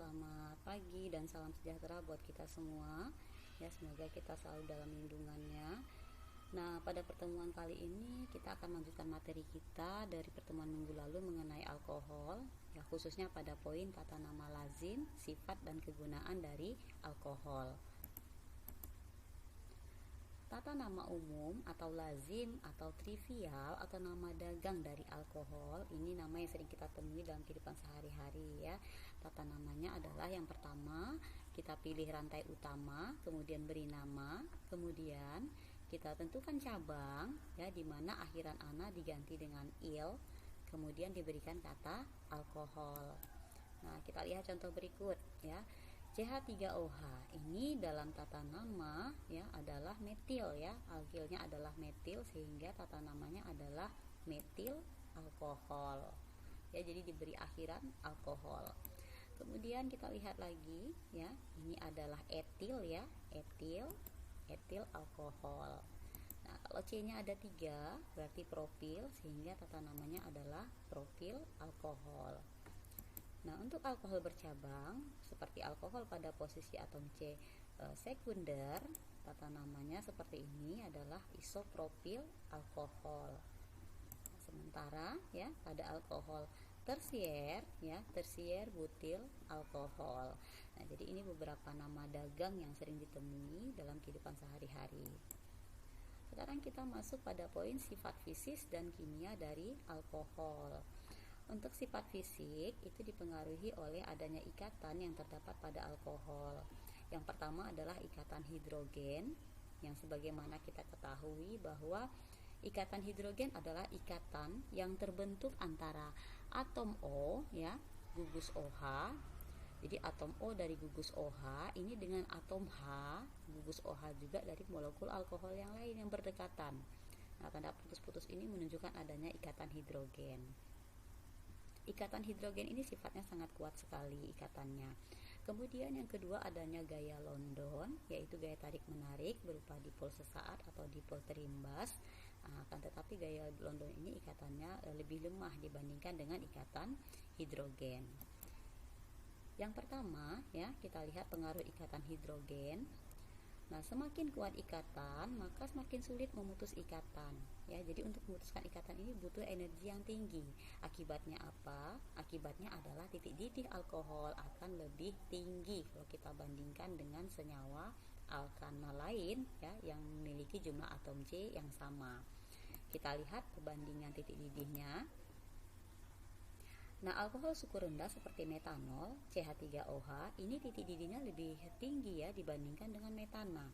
selamat pagi dan salam sejahtera buat kita semua. Ya, semoga kita selalu dalam lindungannya. Nah, pada pertemuan kali ini kita akan melanjutkan materi kita dari pertemuan minggu lalu mengenai alkohol, ya khususnya pada poin tata nama lazim, sifat dan kegunaan dari alkohol. Tata nama umum atau lazim atau trivial atau nama dagang dari alkohol, ini nama yang sering kita temui dalam kehidupan sehari-hari ya. Tata namanya adalah yang pertama kita pilih rantai utama, kemudian beri nama, kemudian kita tentukan cabang ya, di mana akhiran ana diganti dengan il, kemudian diberikan kata alkohol. Nah, kita lihat contoh berikut ya. CH3OH ini dalam tata nama ya adalah metil ya, alkilnya adalah metil sehingga tata namanya adalah metil alkohol. Ya, jadi diberi akhiran alkohol. Kemudian kita lihat lagi ya, ini adalah etil ya, etil alkohol. Nah, kalau C-nya ada 3 berarti propil sehingga tata namanya adalah propil alkohol. Nah, untuk alkohol bercabang seperti alkohol pada posisi atom C sekunder, tata namanya seperti ini adalah isopropil alkohol. Sementara ya pada alkohol tersier ya, tersier butil alkohol. Nah, jadi ini beberapa nama dagang yang sering ditemui dalam kehidupan sehari-hari. Sekarang kita masuk pada poin sifat fisik dan kimia dari alkohol. Untuk sifat fisik itu dipengaruhi oleh adanya ikatan yang terdapat pada alkohol. Yang pertama adalah ikatan hidrogen, yang sebagaimana kita ketahui bahwa ikatan hidrogen adalah ikatan yang terbentuk antara atom O ya, gugus OH. Jadi atom O dari gugus OH ini dengan atom H, gugus OH juga dari molekul alkohol yang lain yang berdekatan. Nah, tanda putus-putus ini menunjukkan adanya ikatan hidrogen. Ikatan hidrogen ini sifatnya sangat kuat sekali ikatannya. Kemudian yang kedua adanya gaya London, yaitu gaya tarik-menarik berupa dipol sesaat atau dipol terimbas. Akan tetapi gaya London ini ikatannya lebih lemah dibandingkan dengan ikatan hidrogen. Yang pertama ya, kita lihat pengaruh ikatan hidrogen. Nah, semakin kuat ikatan, maka semakin sulit memutus ikatan. Ya, jadi untuk memutuskan ikatan ini butuh energi yang tinggi. Akibatnya apa? Akibatnya adalah titik didih alkohol akan lebih tinggi kalau kita bandingkan dengan senyawa alkana lain ya, yang memiliki jumlah atom C yang sama. Kita lihat perbandingan titik didihnya. Nah, alkohol suku rendah seperti metanol, CH3OH, ini titik didihnya lebih tinggi ya dibandingkan dengan metana.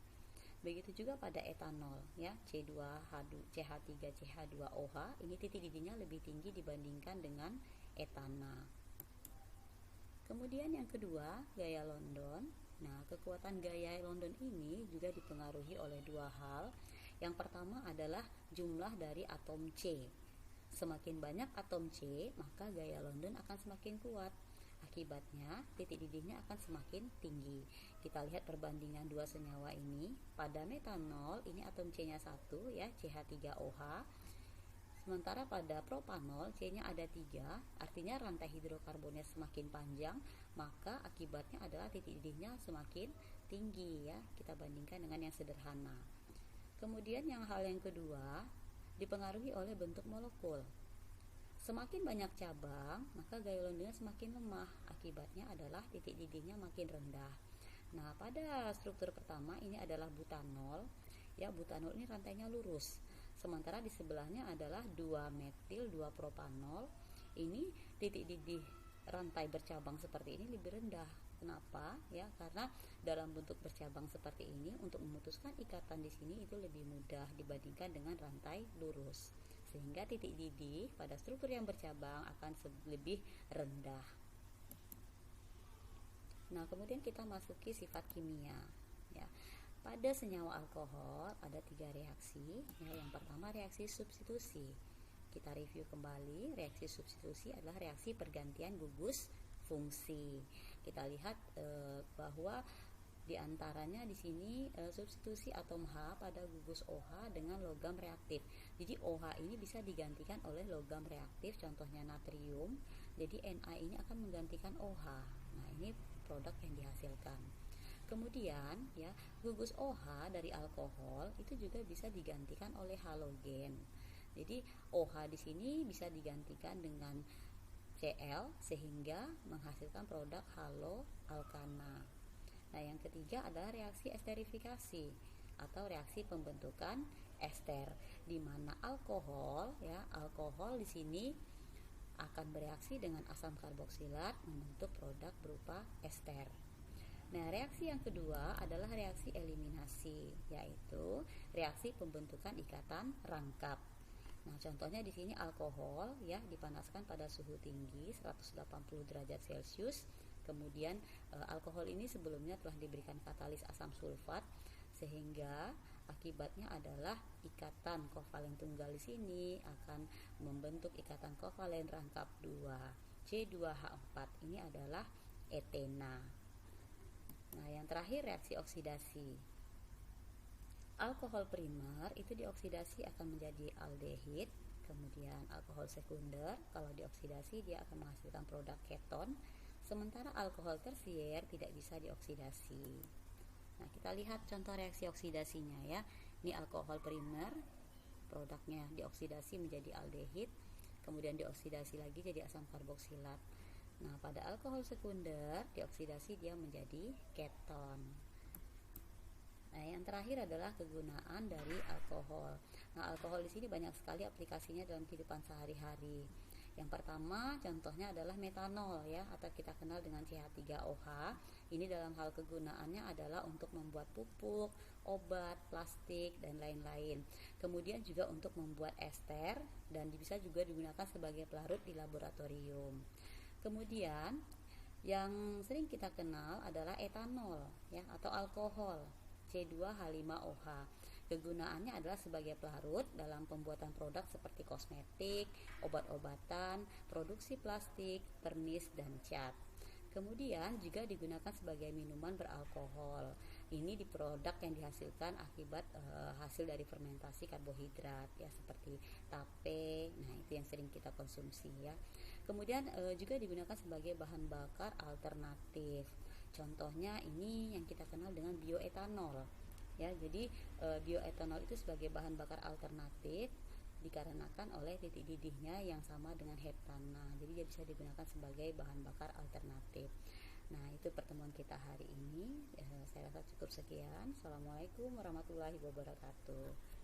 Begitu juga pada etanol ya, CH3CH2OH, ini titik didihnya lebih tinggi dibandingkan dengan etana. Kemudian yang kedua, gaya London. Nah, kekuatan gaya London ini juga dipengaruhi oleh dua hal. Yang pertama adalah jumlah dari atom C. Semakin banyak atom C, maka gaya London akan semakin kuat. Akibatnya, titik didihnya akan semakin tinggi. Kita lihat perbandingan dua senyawa ini. Pada metanol, ini atom C-nya 1 ya, CH3OH. Sementara pada propanol, C-nya ada 3, artinya rantai hidrokarbonnya semakin panjang, maka akibatnya adalah titik didihnya semakin tinggi ya, kita bandingkan dengan yang sederhana. Kemudian hal yang kedua, dipengaruhi oleh bentuk molekul. Semakin banyak cabang, maka gaya Londonnya semakin lemah. Akibatnya adalah titik didihnya makin rendah. Nah, pada struktur pertama ini adalah butanol. Ya, butanol ini rantainya lurus. Sementara di sebelahnya adalah 2 metil 2 propanol. Ini titik didih rantai bercabang seperti ini lebih rendah. Kenapa? Ya, karena dalam bentuk bercabang seperti ini untuk memutuskan ikatan di sini itu lebih mudah dibandingkan dengan rantai lurus. Sehingga titik didih pada struktur yang bercabang akan lebih rendah. Nah, kemudian kita masuki sifat kimia. Ya. Pada senyawa alkohol ada 3 reaksi. Ya, yang pertama reaksi substitusi. Kita review kembali, reaksi substitusi adalah reaksi pergantian gugus fungsi. Kita lihat bahwa di antaranya di sini substitusi atom H pada gugus OH dengan logam reaktif. Jadi OH ini bisa digantikan oleh logam reaktif, contohnya natrium. Jadi Na ini akan menggantikan OH. Nah, ini produk yang dihasilkan. Kemudian ya, gugus OH dari alkohol itu juga bisa digantikan oleh halogen. Jadi OH di sini bisa digantikan dengan Cl sehingga menghasilkan produk haloalkana. Nah, yang ketiga adalah reaksi esterifikasi atau reaksi pembentukan ester, di mana alkohol di sini akan bereaksi dengan asam karboksilat membentuk produk berupa ester. Nah, reaksi yang kedua adalah reaksi eliminasi, yaitu reaksi pembentukan ikatan rangkap. Nah, contohnya di sini alkohol ya dipanaskan pada suhu tinggi 180 derajat Celcius. Kemudian alkohol ini sebelumnya telah diberikan katalis asam sulfat, sehingga akibatnya adalah ikatan kovalen tunggal di sini akan membentuk ikatan kovalen rangkap 2 C2H4. Ini adalah etena. Nah, yang terakhir reaksi oksidasi. Alkohol primer itu dioksidasi akan menjadi aldehid. Kemudian alkohol sekunder kalau dioksidasi dia akan menghasilkan produk keton. Sementara alkohol tersier tidak bisa dioksidasi. Nah, kita lihat contoh reaksi oksidasinya ya. Ini alkohol primer, produknya dioksidasi menjadi aldehid, kemudian dioksidasi lagi jadi asam karboksilat. Nah, pada alkohol sekunder dioksidasi dia menjadi keton. Nah, yang terakhir adalah kegunaan dari alkohol. Nah, alkohol di sini banyak sekali aplikasinya dalam kehidupan sehari-hari. Yang pertama contohnya adalah metanol ya, atau kita kenal dengan CH3OH. Ini dalam hal kegunaannya adalah untuk membuat pupuk, obat, plastik, dan lain-lain. Kemudian juga untuk membuat ester dan bisa juga digunakan sebagai pelarut di laboratorium. Kemudian yang sering kita kenal adalah etanol ya, atau alkohol C2H5OH. Kegunaannya adalah sebagai pelarut dalam pembuatan produk seperti kosmetik, obat-obatan, produksi plastik, pernis, dan cat. Kemudian juga digunakan sebagai minuman beralkohol. Ini di produk yang dihasilkan akibat hasil dari fermentasi karbohidrat ya, seperti tape. Nah, itu yang sering kita konsumsi ya. Kemudian juga digunakan sebagai bahan bakar alternatif. Contohnya ini yang kita kenal dengan bioetanol. Ya, jadi bioetanol itu sebagai bahan bakar alternatif dikarenakan oleh titik didihnya yang sama dengan heptana. Jadi dia bisa digunakan sebagai bahan bakar alternatif. Nah, itu pertemuan kita hari ini. Saya rasa cukup sekian. Assalamualaikum warahmatullahi wabarakatuh.